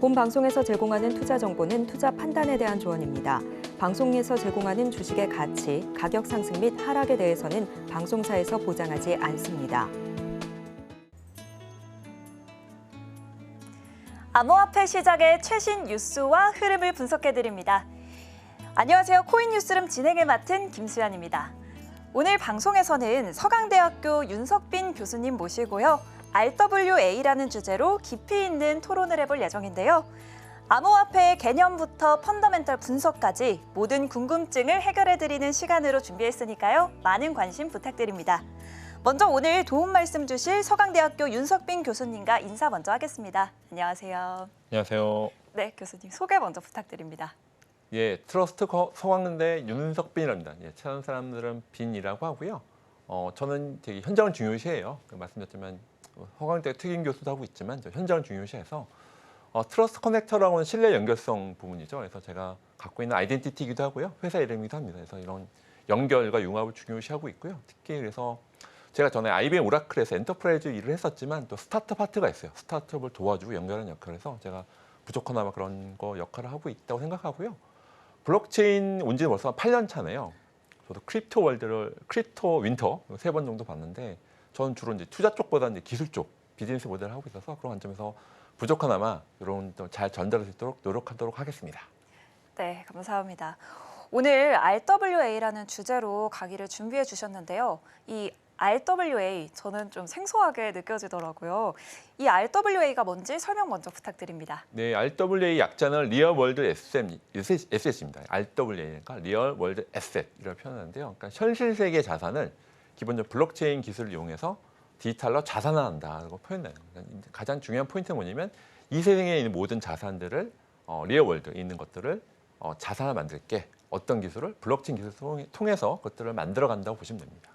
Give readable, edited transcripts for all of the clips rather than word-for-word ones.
본 방송에서 제공하는 투자 정보는 투자 판단에 대한 조언입니다. 방송에서 제공하는 주식의 가치, 가격 상승 및 하락에 대해서는 방송사에서 보장하지 않습니다. 암호화폐 시장의 최신 뉴스와 흐름을 분석해드립니다. 안녕하세요. 코인뉴스룸 진행을 맡은 김수연입니다. 오늘 방송에서는 서강대학교 윤석빈 교수님 모시고요. RWA라는 주제로 깊이 있는 토론을 해볼 예정인데요. 암호화폐의 개념부터 펀더멘털 분석까지 모든 궁금증을 해결해드리는 시간으로 준비했으니까요. 많은 관심 부탁드립니다. 먼저 오늘 도움 말씀 주실 서강대학교 윤석빈 교수님과 인사 먼저 하겠습니다. 안녕하세요. 안녕하세요. 네, 교수님 소개 먼저 부탁드립니다. 예, 트러스트 서강대 윤석빈이랍니다. 예, 찾는 사람들은 빈이라고 하고요. 저는 되게 현장을 중요시해요. 말씀드렸지만 서강대 특임 교수도 하고 있지만 현장을 중요시해서 트러스트 커넥터라고 하는 신뢰 연결성 부분이죠. 그래서 제가 갖고 있는 아이덴티티이기도 하고요. 회사 이름이기도 합니다. 그래서 이런 연결과 융합을 중요시하고 있고요. 특히 그래서 제가 전에 IBM 오라클에서 엔터프라이즈 일을 했었지만 또 스타트업 파트가 있어요. 스타트업을 도와주고 연결하는 역할을 해서 제가 부족하나마 그런 거 역할을 하고 있다고 생각하고요. 블록체인 온 지는 벌써 8년 차네요. 저도 크립토 윈터 3번 정도 봤는데 저는 주로 이제 투자 쪽보다 이제 기술 쪽 비즈니스 모델을 하고 있어서 그런 관점에서 부족하나마 이런 잘 전달할 수 있도록 노력하도록 하겠습니다. 네, 감사합니다. 오늘 RWA라는 주제로 강의를 준비해 주셨는데요. 이 RWA 저는 좀 생소하게 느껴지더라고요. 이 RWA가 뭔지 설명 먼저 부탁드립니다. 네, RWA 약자는 리얼 월드 에셋입니다. RWA니까 리얼 월드 에셋이라고 표현하는데요. 그러니까 현실 세계 자산을 기본적으로 블록체인 기술을 이용해서 디지털로 자산화한다고 표현해요. 그러니까 가장 중요한 포인트는 뭐냐면 이 세상에 있는 모든 자산들을 리얼 월드에 있는 것들을 자산화 만들게 어떤 기술을 블록체인 기술을 통해서 그것들을 만들어간다고 보시면 됩니다.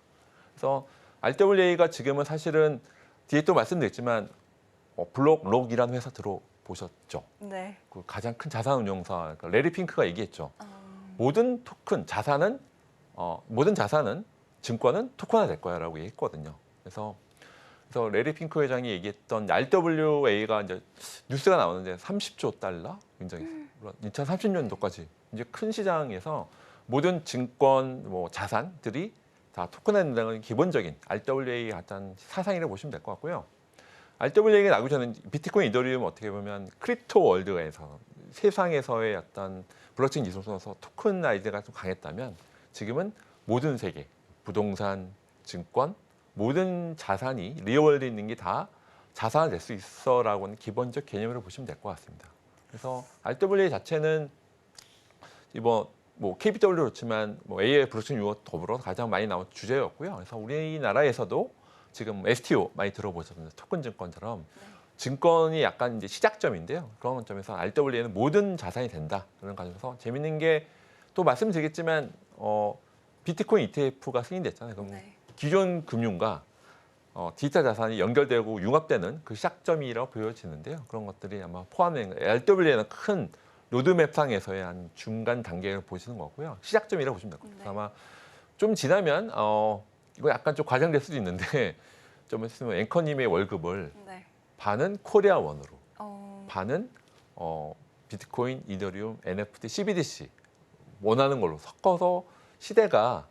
그래서 RWA가 지금은 사실은 뒤에 또 말씀드렸지만 블록록이라는 회사 들어보셨죠? 네. 그 가장 큰 자산 운용사 그러니까 레리 핑크가 얘기했죠. 모든 토큰 자산은 증권은 토큰화 될 거야라고 얘기했거든요. 그래서 레리 핑크 회장이 얘기했던 RWA가 이제 뉴스가 나오는데 30조 달러 굉장히 2030년도까지 이제 큰 시장에서 모든 증권 자산들이 다 토큰화된다는 기본적인 RWA 어떤 사상이라고 보시면 될 것 같고요. RWA가 나오기 전에 비트코인, 이더리움 어떻게 보면 크립토 월드에서 세상에서의 어떤 블록체인 기술 속에서 토큰아이즈가 좀 강했다면 지금은 모든 세계, 부동산, 증권, 모든 자산이 리얼월드에 있는 게 다 자산화 될 수 있어라고는 기본적 개념으로 보시면 될 것 같습니다. 그래서 RWA 자체는 KBW도 그렇지만 AI 블록체인 융합 더불어 가장 많이 나온 주제였고요. 그래서 우리나라에서도 지금 STO 많이 들어보셨는데 토큰 증권처럼 증권이 약간 이제 시작점인데요. 그런 점에서 RWA는 모든 자산이 된다. 그런 관점에서 재밌는 게 또 말씀드리겠지만 비트코인 ETF가 승인됐잖아요. 그럼 기존 금융과 디지털 자산이 연결되고 융합되는 그 시작점이라고 보여지는데요. 그런 것들이 아마 포함된 RWA는 큰 로드맵상에서의 한 중간 단계를 보시는 거고요. 시작점이라고 보시면 될 겁니다. 아마 좀 지나면 이거 약간 좀 과장될 수도 있는데 좀 있으면 앵커님의 월급을 반은 코리아 원으로, 반은 비트코인, 이더리움, NFT, CBDC 원하는 걸로 섞어서 시대가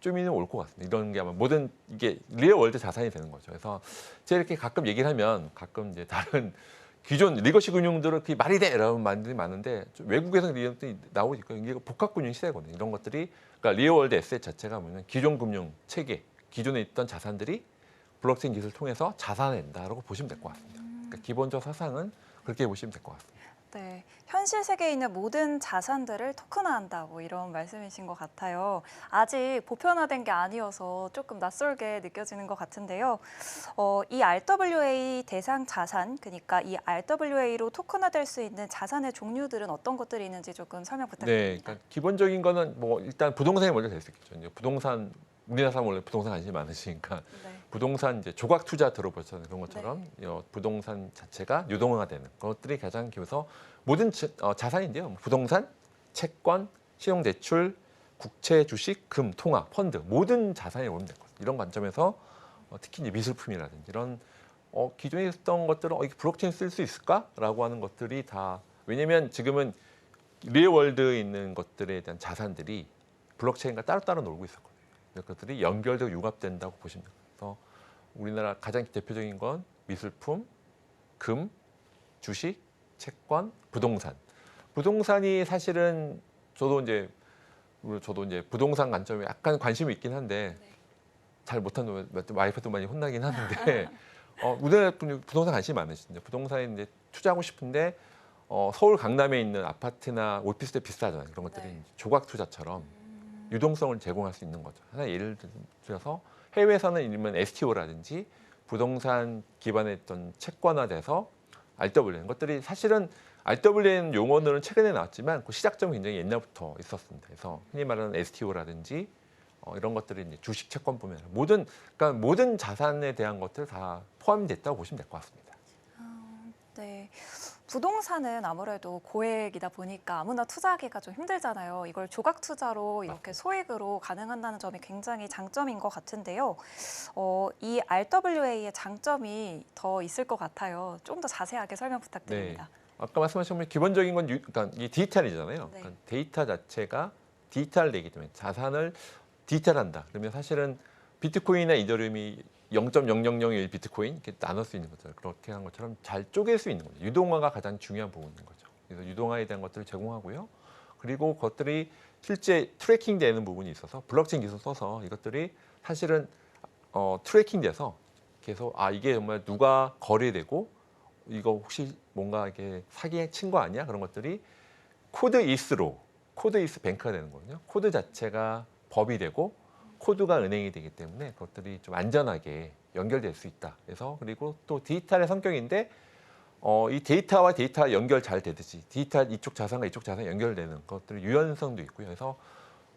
좀은 올 것 같습니다. 이런 게 아마 모든 이게 리얼 월드 자산이 되는 거죠. 그래서 제가 이렇게 가끔 얘기를 하면 가끔 이제 다른 기존 리거시 금융들은 그게 말이 돼! 라는 말들이 많은데 외국에서 이런 것들이 나오니까 이게 복합금융 시대거든요. 이런 것들이 그러니까 리얼월드 에셋 자체가 뭐냐면 기존 금융 체계, 기존에 있던 자산들이 블록체인 기술을 통해서 자산화된다라고 보시면 될 것 같습니다. 그러니까 기본적 사상은 그렇게 보시면 될 것 같습니다. 네, 현실 세계에 있는 모든 자산들을 토큰화한다고 이런 말씀이신 것 같아요. 아직 보편화된 게 아니어서 조금 낯설게 느껴지는 것 같은데요. 이 RWA 대상 자산, 그러니까 이 RWA로 토큰화될 수 있는 자산의 종류들은 어떤 것들이 있는지 조금 설명 부탁드립니다. 네, 그러니까 기본적인 거는 일단 부동산이 먼저 될 수 있겠죠. 이제 부동산 우리나라 사람 원래 부동산 관심이 많으시니까 부동산 이제 조각 투자 들어보셨잖아요. 그런 것처럼 부동산 자체가 유동화되는 것들이 가장 기여서 모든 자산인데요. 부동산, 채권, 신용대출, 국채, 주식, 금, 통화, 펀드 모든 자산이 오면 될 것 같아요. 이런 관점에서 특히 이제 미술품이라든지 이런 기존에 있었던 것들은 이게 블록체인 쓸 수 있을까라고 하는 것들이 다 왜냐하면 지금은 리얼월드에 있는 것들에 대한 자산들이 블록체인과 따로따로 놀고 있었거든요. 그래서 그것들이 연결되고 융합된다고 보시면 돼요. 그래서 우리나라 가장 대표적인 건 미술품, 금, 주식, 채권, 부동산. 부동산이 사실은 저도 이제 부동산 관점에 약간 관심이 있긴 한데 잘 못하는 와이프도 많이 혼나긴 하는데 우리나라 분이 부동산 관심이 많으신데 부동산에 이제 투자하고 싶은데 서울 강남에 있는 아파트나 오피스텔 비싸잖아요. 그런 것들이 네. 조각 투자처럼 유동성을 제공할 수 있는 거죠. 하나 예를 들어서 해외에서는 일면 STO라든지 부동산 기반의 어떤 채권화돼서 RW 이런 것들이 사실은 RW는 용어들은 최근에 나왔지만 그 시작점은 굉장히 옛날부터 있었습니다. 그래서 흔히 말하는 STO라든지 이런 것들이 이제 주식 채권 보면 그러니까 모든 자산에 대한 것들 다 포함이 됐다고 보시면 될 것 같습니다. 네. 부동산은 아무래도 고액이다 보니까 아무나 투자하기가 좀 힘들잖아요. 이걸 조각 투자로 이렇게 소액으로 가능한다는 점이 굉장히 장점인 것 같은데요. 이 RWA의 장점이 더 있을 것 같아요. 좀 더 자세하게 설명 부탁드립니다. 아까 말씀하신 것처럼 기본적인 건 그러니까 이 디지털이잖아요. 네. 그러니까 데이터 자체가 디지털되기 때문에 자산을 디지털한다. 그러면 사실은 비트코인이나 이더리움이 0.0001 비트코인 이렇게 나눌 수 있는 거죠. 그렇게 한 것처럼 잘 쪼갤 수 있는 거죠. 유동화가 가장 중요한 부분인 거죠. 그래서 유동화에 대한 것들을 제공하고요. 그리고 그것들이 실제 트래킹되는 부분이 있어서 블록체인 기술 써서 이것들이 사실은 트래킹돼서 계속 이게 정말 누가 거래되고 이거 혹시 뭔가 이게 사기에 친 거 아니야? 그런 것들이 코드 이스 뱅크가 되는 거거든요. 코드 자체가 법이 되고 코드가 은행이 되기 때문에 그것들이 좀 안전하게 연결될 수 있다. 그래서 그리고 또 디지털의 성격인데 이 데이터와 데이터 연결 잘 되듯이 디지털 이쪽 자산과 이쪽 자산 연결되는 것들이 유연성도 있고요. 그래서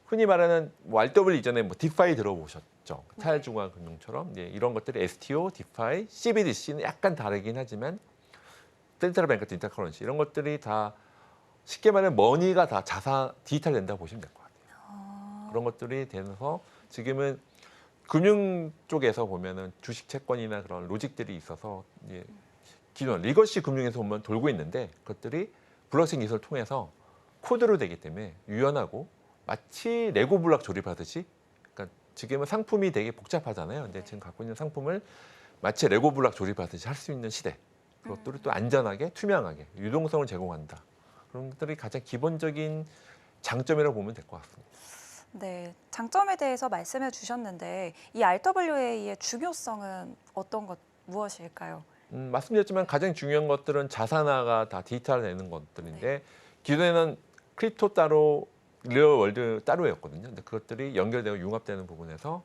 흔히 말하는 RW 이전에 디파이 들어보셨죠? 타일중앙금융처럼 이런 것들이 STO, 디파이, CBDC는 약간 다르긴 하지만 센트럴 뱅크 인터커런시 이런 것들이 다 쉽게 말하면 머니가 다 자산 디지털 된다고 보시면 될 것 같아요. 그런 것들이 되면서 지금은 금융 쪽에서 보면은 주식 채권이나 그런 로직들이 있어서 이제 기존 리거시 금융에서 보면 돌고 있는데 그것들이 블록체인 기술을 통해서 코드로 되기 때문에 유연하고 마치 레고 블록 조립하듯이 그러니까 지금은 상품이 되게 복잡하잖아요. 근데 지금 갖고 있는 상품을 마치 레고 블록 조립하듯이 할 수 있는 시대. 그것들을 또 안전하게 투명하게 유동성을 제공한다. 그런 것들이 가장 기본적인 장점이라고 보면 될 것 같습니다. 네, 장점에 대해서 말씀해 주셨는데 이 RWA의 중요성은 무엇일까요? 말씀드렸지만 가장 중요한 것들은 자산화가 다 디지털되는 것들인데 기존에는 크립토 따로 리얼월드 따로였거든요. 근데 그것들이 연결되고 융합되는 부분에서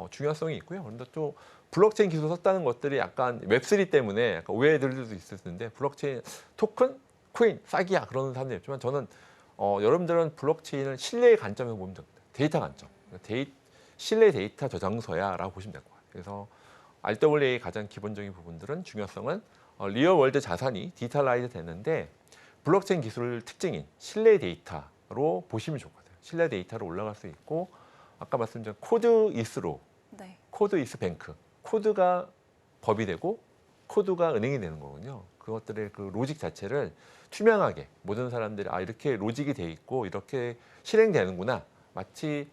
중요성이 있고요. 그런데 또 블록체인 기술 썼다는 것들이 약간 웹3 때문에 약간 오해들 수도 있을 텐데 블록체인 토큰, 코인, 싸기야 그런 사람들이 있지만 저는 여러분들은 블록체인을 신뢰의 관점에서 보면 됩니다. 데이터 관점. 신뢰 데이터 저장소야라고 보시면 될 것 같아요. 그래서 RWA의 가장 기본적인 부분들은 중요성은 리얼월드 자산이 디지털라이즈 되는데 블록체인 기술 특징인 신뢰 데이터로 보시면 좋을 것 같아요. 신뢰 데이터로 올라갈 수 있고 아까 말씀드린 코드 이스 뱅크 코드가 법이 되고 코드가 은행이 되는 거군요. 그것들의 그 로직 자체를 투명하게 모든 사람들이 이렇게 로직이 돼 있고 이렇게 실행되는구나. 마치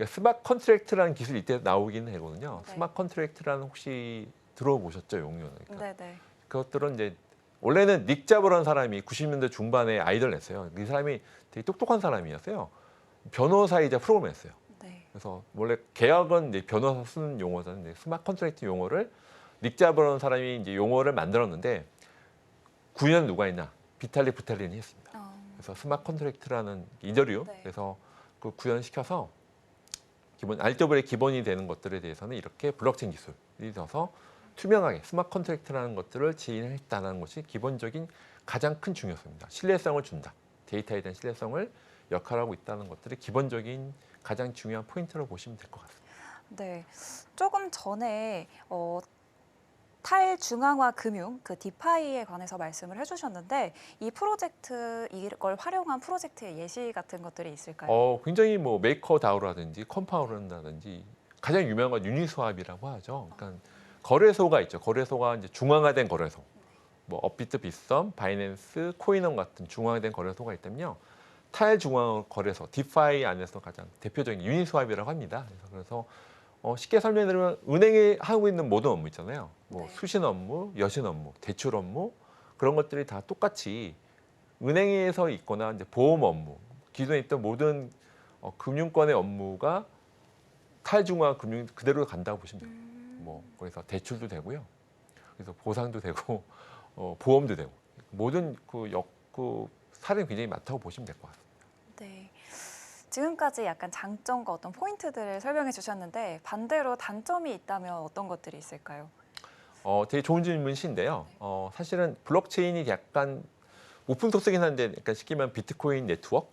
스마트 컨트랙트라는 기술이 이때 나오긴 하거든요. 네. 스마트 컨트랙트라는 혹시 들어보셨죠, 용어? 그러니까 네. 그것들은 이제 원래는 닉 자버라는 사람이 90년대 중반에 아이디어를 냈어요. 이 사람이 되게 똑똑한 사람이었어요. 변호사이자 프로그래머였어요. 네. 그래서 원래 계약은 이제 변호사 쓰는 용어잖아요. 스마트 컨트랙트 용어를 닉 자버라는 사람이 이제 용어를 만들었는데 구현 누가 했냐? 비탈리 부텔린이 했습니다. 그래서 스마트 컨트랙트라는 이더리움 그래서 그 구현시켜서 기본 RWA의 기본이 되는 것들에 대해서는 이렇게 블록체인 기술이 돼서 투명하게 스마트 컨트랙트라는 것들을 지인했다는 것이 기본적인 가장 큰 중요성입니다. 신뢰성을 준다. 데이터에 대한 신뢰성을 역할하고 있다는 것들이 기본적인 가장 중요한 포인트로 보시면 될 것 같습니다. 네, 조금 전에 탈중앙화 금융, 그 디파이에 관해서 말씀을 해주셨는데 이 프로젝트, 이걸 활용한 프로젝트의 예시 같은 것들이 있을까요? 굉장히 메이커 다오라든지 컴파운드라든지 가장 유명한 건 유니스왑이라고 하죠. 그러니까 거래소가 있죠. 거래소가 이제 중앙화된 거래소. 뭐 업비트, 빗썸, 바이낸스, 코인원 같은 중앙화된 거래소가 있다면요. 탈중앙 거래소, 디파이 안에서 가장 대표적인 유니스왑이라고 합니다. 그래서 쉽게 설명드리면 은행이 하고 있는 모든 업무 있잖아요. 뭐 네. 수신 업무, 여신 업무, 대출 업무 그런 것들이 다 똑같이 은행에서 있거나 이제 보험 업무, 기존에 있던 모든 금융권의 업무가 탈중앙 금융 그대로 간다고 보시면 돼요. 뭐 그래서 대출도 되고요. 그래서 보상도 되고 보험도 되고 모든 그 사례는 굉장히 많다고 보시면 될 것 같습니다. 네. 지금까지 약간 장점과 어떤 포인트들을 설명해 주셨는데 반대로 단점이 있다면 어떤 것들이 있을까요? 되게 좋은 질문이신데요. 사실은 블록체인이 약간 오픈소스긴 한데 약간 쉽게 말하면 비트코인 네트워크,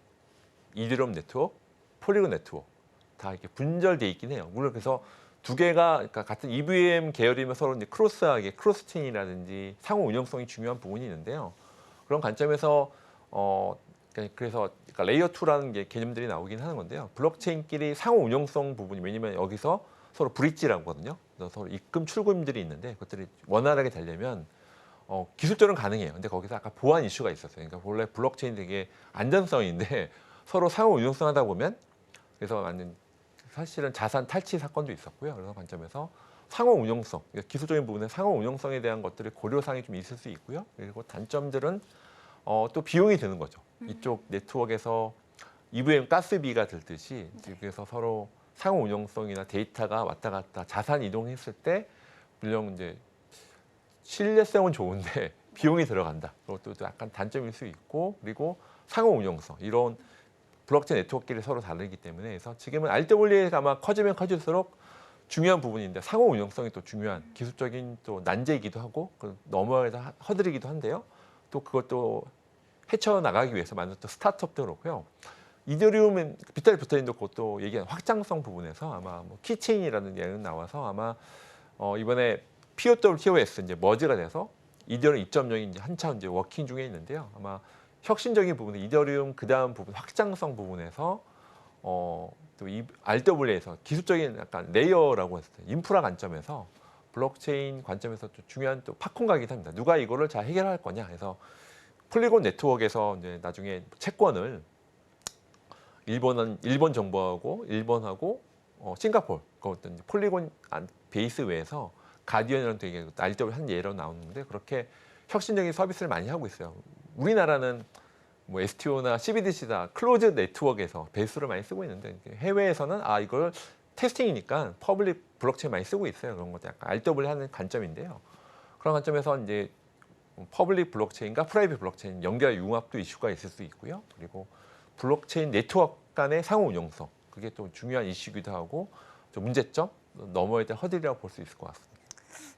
이더리움 네트워크, 폴리곤 네트워크 다 이렇게 분절돼 있긴 해요. 물론 그래서 두 개가 그러니까 같은 EVM 계열이면 서로 이제 크로스하게 크로스체인이라든지 상호 운영성이 중요한 부분이 있는데요. 그런 관점에서 그래서 그러니까 레이어 2라는 게 개념들이 나오긴 하는 건데요. 블록체인끼리 상호 운영성 부분이 왜냐면 여기서 서로 브릿지라고 하거든요. 그래서 서로 입금 출금들이 있는데 그것들이 원활하게 되려면 기술적으로는 가능해요. 근데 거기서 아까 보안 이슈가 있었어요. 그러니까 원래 블록체인 되게 안전성인데 서로 상호 운영성하다 보면 그래서 완전 사실은 자산 탈취 사건도 있었고요. 그런 관점에서 상호 운영성, 그러니까 기술적인 부분에 상호 운영성에 대한 것들이 고려사항이 좀 있을 수 있고요. 그리고 단점들은 또 비용이 드는 거죠. 이쪽 네트워크에서 EVM 가스비가 들듯이 그래서 서로 상호 운영성이나 데이터가 왔다 갔다 자산 이동했을 때 물론 이제 신뢰성은 좋은데 비용이 들어간다. 그것도 약간 단점일 수 있고 그리고 상호 운영성 이런 블록체인 네트워크끼리 서로 다르기 때문에 그래서 지금은 RWA가 아마 커지면 커질수록 중요한 부분인데 상호 운영성이 또 중요한 기술적인 또 난제이기도 하고 넘어가기도 허들이기도 한데요. 또 그것도 헤쳐나가기 위해서 만들었던 스타트업도 그렇고요. 이더리움은 빗자리 붙어있는 그것도 얘기한 확장성 부분에서 아마 뭐 키체인이라는 얘기는 나와서 아마 이번에 POWTOS 이제 머지가 돼서 이더리움 2.0이 이제 한참 이제 워킹 중에 있는데요. 아마 혁신적인 부분은 이더리움 그 다음 부분 확장성 부분에서 또 이 RWA에서 기술적인 약간 레이어라고 했을 때 인프라 관점에서 블록체인 관점에서 또 중요한 또 팝콘각이기도 합니다. 누가 이거를 잘 해결할 거냐 해서 폴리곤 네트워크에서 이제 나중에 채권을 일본 정부하고 일본하고 싱가포르 그 어떤 폴리곤 베이스 외에서 가디언이라는 되게 RW 한 예로 나오는데 그렇게 혁신적인 서비스를 많이 하고 있어요. 우리나라는 뭐 STO나 CBDC다 클로즈 네트워크에서 베이스를 많이 쓰고 있는데 해외에서는 이걸 테스팅이니까 퍼블릭 블록체인 많이 쓰고 있어요. 그런 것도 약간 RW 하는 관점인데요. 그런 관점에서 이제 퍼블릭 블록체인과 프라이빗 블록체인 연결 융합도 이슈가 있을 수 있고요. 그리고 블록체인 네트워크 간의 상호 운영성 그게 또 중요한 이슈이기도 하고 좀 문제점 넘어야 될 허들이라고 볼 수 있을 것 같습니다.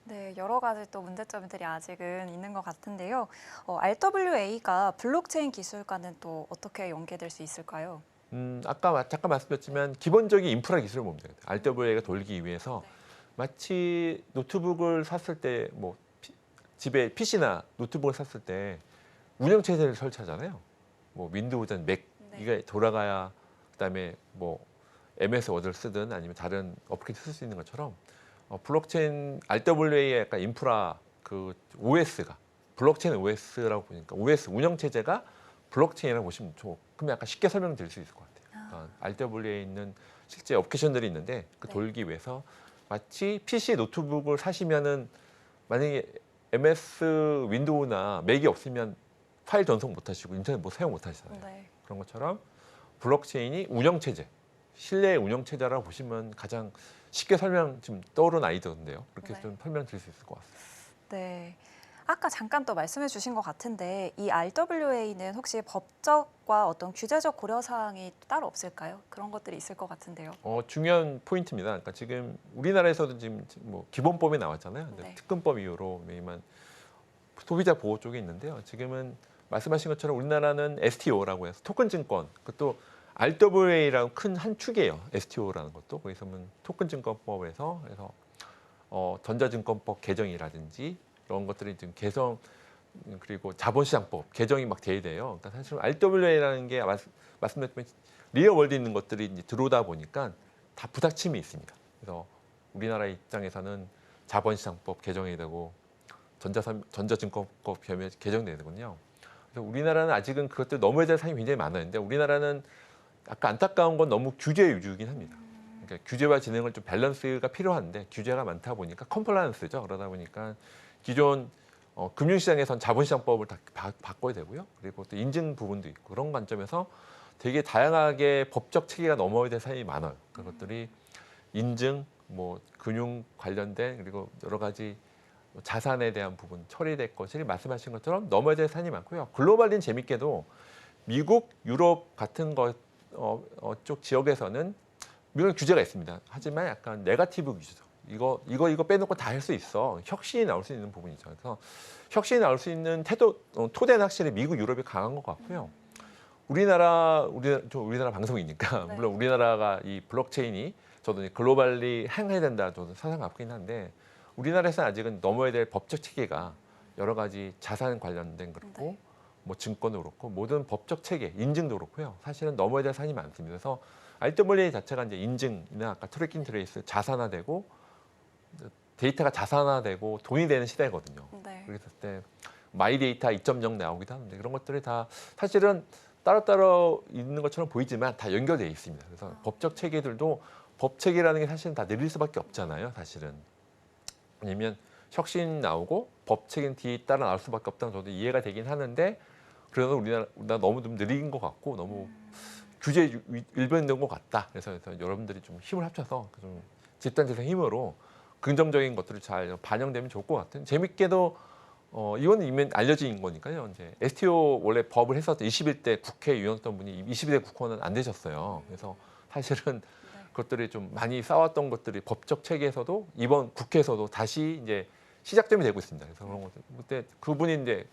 네, 여러 가지 또 문제점들이 아직은 있는 것 같은데요. RWA가 블록체인 기술과는 또 어떻게 연계될 수 있을까요? 아까 잠깐 말씀드렸지만 기본적인 인프라 기술을 보면 돼요. RWA가 돌기 위해서 마치 노트북을 샀을 때 뭐 집에 PC나 노트북을 샀을 때 운영체제를 설치하잖아요. 뭐 윈도우든 맥 이게 돌아가야 그다음에 뭐 MS 워드를 쓰든 아니면 다른 어플리케이션 쓸 수 있는 것처럼 블록체인 RWA의 약간 인프라 그 OS가 블록체인 OS라고 보니까 OS 운영체제가 블록체인이라고 보시면 좋고 그럼 약간 쉽게 설명드릴 수 있을 것 같아요. RWA에 있는 실제 어플리케이션들이 있는데 그 돌기 위해서 마치 PC 노트북을 사시면은 만약에 MS 윈도우나 맥이 없으면 파일 전송 못 하시고 인터넷 뭐 사용 못 하시잖아요. 네. 그런 것처럼 블록체인이 운영체제, 신뢰의 운영체제라고 보시면 가장 쉽게 지금 떠오른 아이디어인데요. 그렇게 좀 설명드릴 수 있을 것 같습니다. 네. 아까 잠깐 또 말씀해 주신 것 같은데 이 RWA는 혹시 법적과 어떤 규제적 고려 사항이 따로 없을까요? 그런 것들이 있을 것 같은데요. 중요한 포인트입니다. 그러니까 지금 우리나라에서도 지금 뭐 기본법이 나왔잖아요. 근데 네. 특근법 이후로 매만 소비자 보호 쪽에 있는데요. 지금은 말씀하신 것처럼 우리나라는 STO라고 해서 토큰 증권, 그것도 RWA라는 큰 한 축이에요. STO라는 것도 거기서는 토큰 증권법에서 그래서 전자증권법 개정이라든지 이런 것들이 지금 개정 그리고 자본시장법 개정이 막 돼야 돼요. 그러니까 사실 RWA라는 게 말씀드렸지만 리얼 월드에 있는 것들이 이제 들어오다 보니까 다 부닥침이 있습니다. 그래서 우리나라 입장에서는 자본시장법 개정이 되고 전자증권법 개정돼야 되거든요. 그래서 우리나라는 아직은 그것들 넘어야 될 사항이 굉장히 많아요. 근데 우리나라는 약간 안타까운 건 너무 규제 위주이긴 합니다. 그러니까 규제와 진행을 좀 밸런스가 필요한데 규제가 많다 보니까 컴플라이언스죠. 그러다 보니까 기존 금융시장에선 자본시장법을 다 바꿔야 되고요. 그리고 또 인증 부분도 있고 그런 관점에서 되게 다양하게 법적 체계가 넘어야 될 사항이 많아요. 그것들이 인증, 뭐 금융 관련된 그리고 여러 가지 자산에 대한 부분 처리될 것이 말씀하신 것처럼 넘어야 될 사안이 많고요. 글로벌린 재밌게도 미국, 유럽 같은 쪽 지역에서는 물론 규제가 있습니다. 하지만 약간 네거티브 규제죠. 이거 빼놓고 다 할 수 있어. 혁신이 나올 수 있는 부분이죠. 그래서 혁신이 나올 수 있는 토대는 확실히 미국, 유럽이 강한 것 같고요. 우리나라 방송이니까 네. 물론 우리나라가 이 블록체인이 저도 글로벌리 행해야 된다 저도 사상 갖고 있긴 한데 우리나라에서는 아직은 넘어야 될 법적 체계가 여러 가지 자산 관련된 그렇고 네. 뭐 증권도 그렇고 모든 법적 체계, 인증도 그렇고요. 사실은 넘어야 될 사안이 많습니다. 그래서 RWA 자체가 이제 인증이나 아까 트래킹 트레이스 자산화되고 데이터가 자산화되고 돈이 되는 시대거든요. 네. 그랬을 때 마이 데이터 2.0 나오기도 하는데 그런 것들이 다 사실은 따로따로 있는 것처럼 보이지만 다 연결되어 있습니다. 그래서 법적 체계들도 법 체계라는 게 사실은 다 느릴 수밖에 없잖아요. 사실은. 왜냐면 혁신 나오고 법 체계는 뒤에 따라 나올 수밖에 없다는 저도 이해가 되긴 하는데 그래도 우리나라 너무 좀 느린 것 같고 너무 규제 일변된 것 같다. 그래서 여러분들이 좀 힘을 합쳐서 좀 집단지성 힘으로 긍정적인 것들이 잘 반영되면 좋을 것 같은. 재밌게도 이건 이미 알려진 거니까요. 이제 STO 원래 법을 했었던 21대 국회의원이었던 분이 22대 국회의원은 안 되셨어요. 그래서 사실은 그것들이 좀 많이 싸웠던 것들이 법적 체계에서도 이번 국회에서도 다시 이제 시작점이 되고 있습니다. 그래서 그런 것들 그때 그분이 이제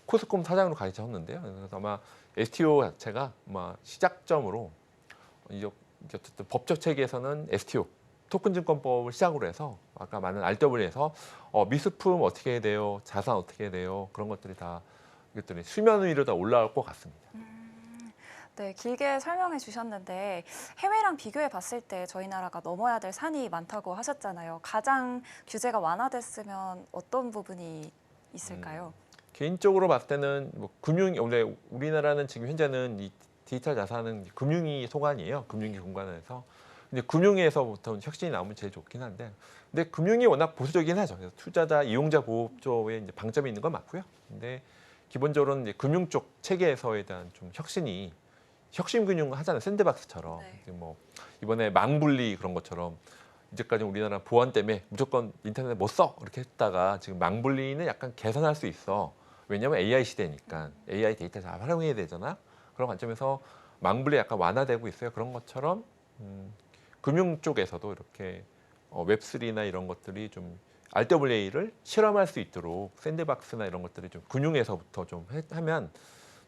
코스콤 사장으로 가셨는데요. 그래서 아마 STO 자체가 아마 시작점으로 이제 어쨌든 법적 체계에서는 STO 토큰증권법을 시작으로 해서 아까 많은 RW에서 미수품 어떻게 해야 돼요, 자산 어떻게 해야 돼요 그런 것들이 다 이것들이 수면 위로 다 올라올 것 같습니다. 네, 길게 설명해 주셨는데 해외랑 비교해 봤을 때 저희 나라가 넘어야 될 산이 많다고 하셨잖아요. 가장 규제가 완화됐으면 어떤 부분이 있을까요? 개인적으로 봤을 때는 뭐 원래 우리나라는 지금 현재는 이 디지털 자산은 금융위 소관이에요. 금융위 공간에서. 근데 금융위에서부터 혁신이 나오면 제일 좋긴 한데, 근데 금융이 워낙 보수적이긴 하죠. 그래서 투자자, 이용자 보호조에 이제 방점이 있는 건 맞고요. 근데 기본적으로는 이제 금융 쪽 체계에서에 대한 좀 혁신 금융 하잖아요. 샌드박스처럼. 네. 뭐 이번에 망분리 그런 것처럼 이제까지 우리나라 보안 때문에 무조건 인터넷 못 써 이렇게 했다가 지금 망분리는 약간 개선할 수 있어. 왜냐하면 AI 시대니까 AI 데이터 잘 활용해야 되잖아. 그런 관점에서 망분리 약간 완화되고 있어요. 그런 것처럼 금융 쪽에서도 이렇게 웹3나 이런 것들이 좀 RWA를 실험할 수 있도록 샌드박스나 이런 것들이 좀 금융에서부터 좀 하면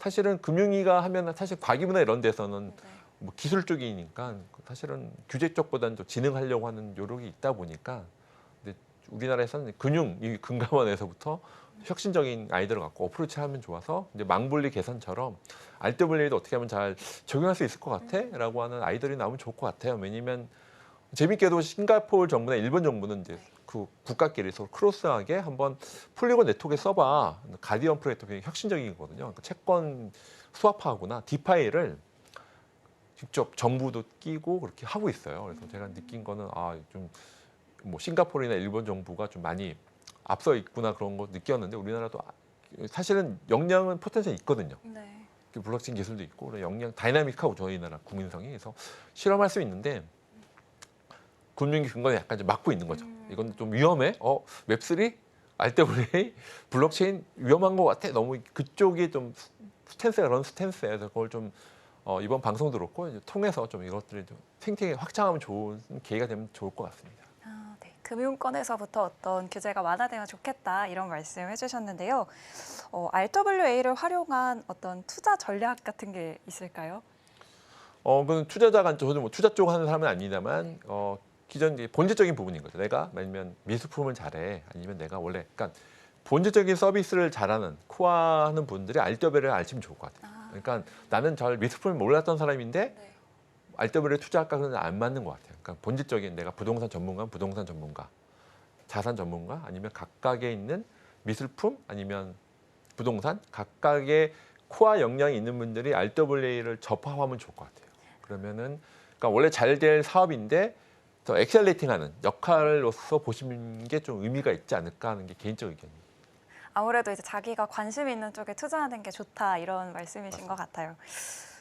사실은 금융위가 하면 사실 과기부나 이런 데서는 뭐 기술 쪽이니까 사실은 규제 쪽보다는 좀 진흥하려고 하는 노력이 있다 보니까 근데 우리나라에서는 금융 금감원에서부터 혁신적인 아이디어를 갖고 어프로치하면 좋아서 이제 망분리 개선처럼 RWA도 어떻게 하면 잘 적용할 수 있을 것 같아라고 하는 아이디어들이 나오면 좋을 것 같아요. 왜냐면 재밌게도 싱가포르 정부나 일본 정부는 이제 그 국가끼리 서로 크로스하게 한번 폴리곤 네트워크에 써봐. 가디언 프로젝트 굉장히 혁신적이거든요. 그러니까 채권 스와프하거나 디파이를 직접 정부도 끼고 그렇게 하고 있어요. 그래서 제가 느낀 거는 좀 뭐 싱가포르나 일본 정부가 좀 많이 앞서 있구나 그런 거 느꼈는데 우리나라도 사실은 역량은 포텐셜이 있거든요. 네. 블록체인 기술도 있고 역량 다이나믹하고 저희 나라 국민성이 그래서 실험할 수 있는데 금융기 근거에 약간 좀 막고 있는 거죠. 이건 좀 위험해. 웹3, RWA, 블록체인 위험한 것 같아. 너무 그쪽이 좀 스탠스가 그런 스탠스에서 그걸 좀 이번 방송도 그렇고 이제 통해서 좀 이것들이 좀 탱탱히 확장하면 좋은 계기가 되면 좋을 것 같습니다. 네. 금융권에서부터 어떤 규제가 완화되면 좋겠다 이런 말씀 해주셨는데요. RWA를 활용한 어떤 투자 전략 같은 게 있을까요? 그건 투자자가 저도 뭐 투자 쪽 하는 사람은 아니다만 기존 본질적인 부분인 거죠. 내가 아니면 미수품을 잘해 아니면 내가 원래 그러니까 본질적인 서비스를 잘하는 코어하는 분들이 RWA를 알시면 좋을 것 같아요. 그러니까 나는 잘 미수품을 몰랐던 사람인데 네. RWA에 투자할까 그러면 안 맞는 것 같아요. 그러니까 본질적인 내가 부동산 전문가 자산 전문가 아니면 각각에 있는 미술품 아니면 부동산 각각의 코어 역량이 있는 분들이 RWA를 접합하면 좋을 것 같아요. 그러면은 그러니까 원래 잘 될 사업인데 더 엑셀레이팅하는 역할로서 보시는 게 좀 의미가 있지 않을까 하는 게 개인적 의견입니다. 아무래도 이제 자기가 관심 있는 쪽에 투자하는 게 좋다 이런 말씀이신 것 같아요.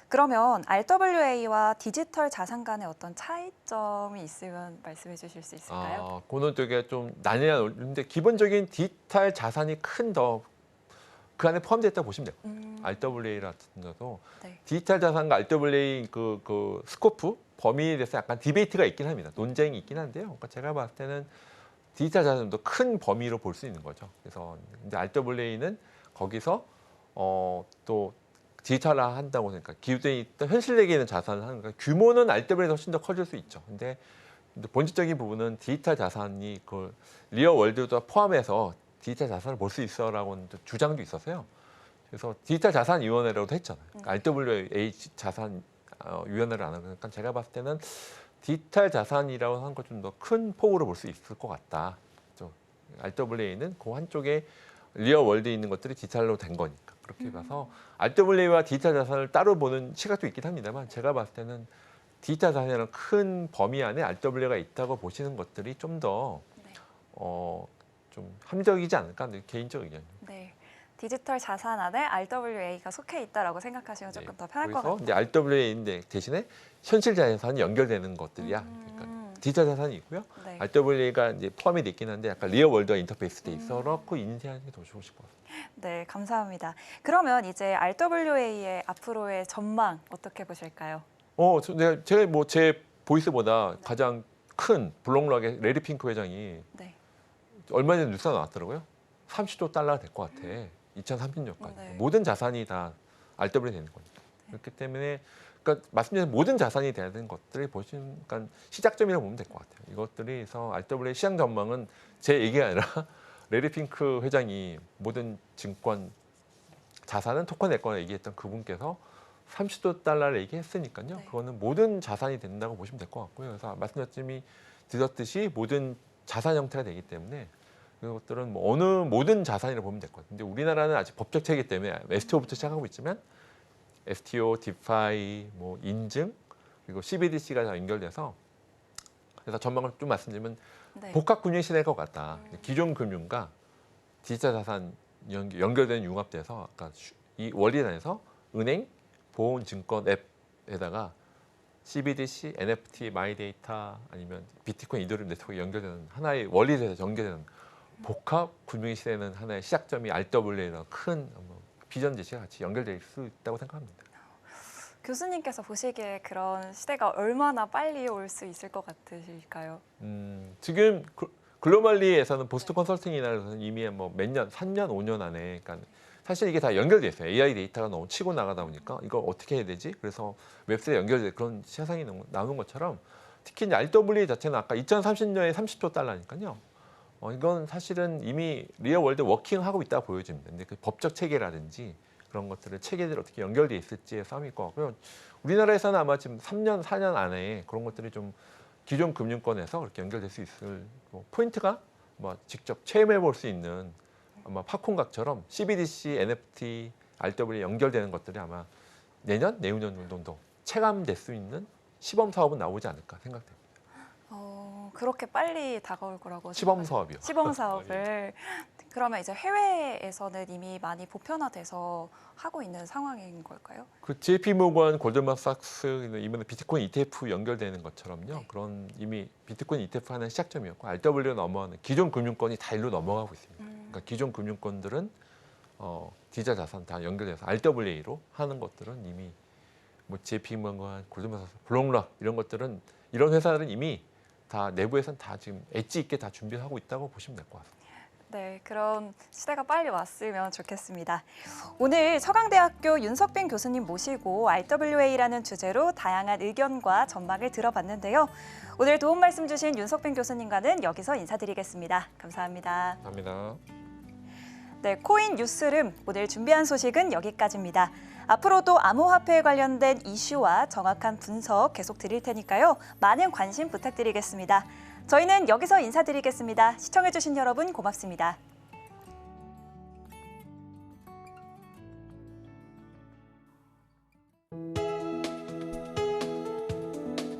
그러면 RWA와 디지털 자산 간의 어떤 차이점이 있으면 말씀해 주실 수 있을까요? 그거는 되게 좀 난해한 논리인데 기본적인 디지털 자산이 그 안에 포함되어 있다고 보시면 돼요. RWA 같은 경우도 네. 디지털 자산과 RWA 그 스코프 범위에 대해서 약간 디베이트가 있긴 합니다. 논쟁이 있긴 한데요. 그러니까 제가 봤을 때는 디지털 자산도 큰 범위로 볼 수 있는 거죠. 그래서 이제 RWA는 거기서 또 디지털화 한다고 생각해. 기존에 있던 현실되게 있는 자산을 하는 거니까 규모는 RWA에서 훨씬 더 커질 수 있죠. 근데 본질적인 부분은 디지털 자산이 그 리얼 월드도 포함해서 디지털 자산을 볼 수 있어라고는 주장도 있어서요. 그래서 디지털 자산 위원회라고도 했잖아요. 그러니까 RWA 자산 위원회를 안 하고 그러니까 제가 봤을 때는 디지털 자산이라고 하는 걸 좀 더 큰 폭으로 볼 수 있을 것 같다. RWA는 그 한쪽에 리얼 월드에 있는 것들이 디지털로 된 거니까 그렇게 봐서 RWA와 디지털 자산을 따로 보는 시각도 있긴 합니다만 제가 봤을 때는 디지털 자산이라는 큰 범위 안에 RWA가 있다고 보시는 것들이 좀 더 좀 합리적이지 않을까 하는 개인적 의견입니다. 네. 디지털 자산 안에 RWA가 속해 있다라고 생각하시면 조금 더 편할 것 거기서 같아요. 이제 RWA인데 대신에 현실 자산이 연결되는 것들이야. 그러니까 디지털 자산이 있고요. 네. RWA가 이제 포함이 돼 있긴 한데 약간 리얼 월드와 인터페이스 돼 있어서 인지하는 게 더 좋으실 것 같아요. 네, 감사합니다. 그러면 이제 RWA의 앞으로의 전망 어떻게 보실까요? 제가 뭐 제 보이스보다 가장 큰 블록락의 레리 핑크 회장이 네. 얼마 전에 뉴스가 나왔더라고요. 30조 달러가 될 것 같아. 2030년까지. 네. 모든 자산이 다 RWA 되는 거니까. 그렇기 때문에 그러니까 말씀드린 모든 자산이 돼야 되는 것들을 보시면 그러니까 시작점이라고 보면 될 것 같아요. 이것들이서 RWA 시장 전망은 제 얘기가 아니라 레리 핑크 회장이 모든 증권 자산은 토큰 낼 거라 얘기했던 그분께서 30조 달러를 얘기했으니까요. 네. 그거는 모든 자산이 된다고 보시면 될 것 같고요. 그래서 말씀드렸듯이 모든 자산 형태가 되기 때문에 그것들은 뭐 모든 자산이라고 보면 될 것 같아요. 근데 우리나라는 아직 법적 체계 때문에 STO부터 시작하고 있지만 STO, 디파이, 뭐 인증 그리고 CBDC가 다 연결돼서 그래서 전망을 좀 말씀드리면 네. 복합 금융 시대일 것 같다. 기존 금융과 디지털 자산 연결되는 융합돼서 아까 이 원리단에서 은행, 보험, 증권 앱에다가 CBDC, NFT, 마이데이터 아니면 비트코인, 이더리움 네트워크에 연결되는 하나의 원리에서 연결되는 복합 금융 시대는 하나의 시작점이 RWA라는 큰 비전 제시가 같이 연결될 수 있다고 생각합니다. 교수님께서 보시기에 그런 시대가 얼마나 빨리 올 수 있을 것 같으실까요? 지금 글로벌리에서는 보스턴 컨설팅이나는 이미 뭐 몇 년, 3년, 5년 안에 그러니까 사실 이게 다 연결돼 있어요. AI 데이터가 너무 치고 나가다 보니까 이거 어떻게 해야 되지? 그래서 웹3에 연결돼 그런 세상이 나오는 것처럼 특히 이제 RWA 자체는 아까 2030년에 30조 달러니까요. 이건 사실은 이미 리얼 월드 워킹하고 있다고 보여집니다. 근데 그 법적 체계라든지 그런 것들을 체계들이 어떻게 연결돼 있을지의 싸움일 것 같고요. 우리나라에서는 아마 지금 3년, 4년 안에 그런 것들이 좀 기존 금융권에서 그렇게 연결될 수 있을 포인트가 뭐 직접 체험해 볼 수 있는 아마 팝콘각처럼 CBDC, NFT, RWA 연결되는 것들이 아마 내년, 내후년 정도 체감될 수 있는 시범 사업은 나오지 않을까 생각됩니다. 그렇게 빨리 다가올 거라고 시범 생각하세요? 사업이요. 시범 사업을. 그러면 이제 해외에서는 이미 많이 보편화돼서 하고 있는 상황인 걸까요? 그 JP 모건, 골드만삭스 이번에 비트코인 ETF 연결되는 것처럼요. 네. 그런 이미 비트코인 ETF 하는 시작점이었고 RWA 넘어가는 기존 금융권이 다 일로 넘어가고 있습니다. 그러니까 기존 금융권들은 디지털 자산 다 연결돼서 RWA로 하는 것들은 이미 뭐 JP 모건, 골드만삭스, 블록락 이런 것들은 이런 회사들은 이미 다 내부에서는 다 지금 엣지 있게 다 준비하고 있다고 보시면 될 것 같습니다. 네, 그런 시대가 빨리 왔으면 좋겠습니다. 오늘 서강대학교 윤석빈 교수님 모시고 RWA라는 주제로 다양한 의견과 전망을 들어봤는데요. 오늘 도움 말씀 주신 윤석빈 교수님과는 여기서 인사드리겠습니다. 감사합니다. 감사합니다. 네, 코인 뉴스룸 오늘 준비한 소식은 여기까지입니다. 앞으로도 암호화폐에 관련된 이슈와 정확한 분석 계속 드릴 테니까요. 많은 관심 부탁드리겠습니다. 저희는 여기서 인사드리겠습니다. 시청해주신 여러분 고맙습니다.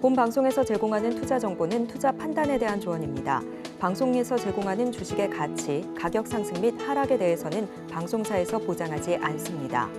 본 방송에서 제공하는 투자 정보는 투자 판단에 대한 조언입니다. 방송에서 제공하는 주식의 가치, 가격 상승 및 하락에 대해서는 방송사에서 보장하지 않습니다.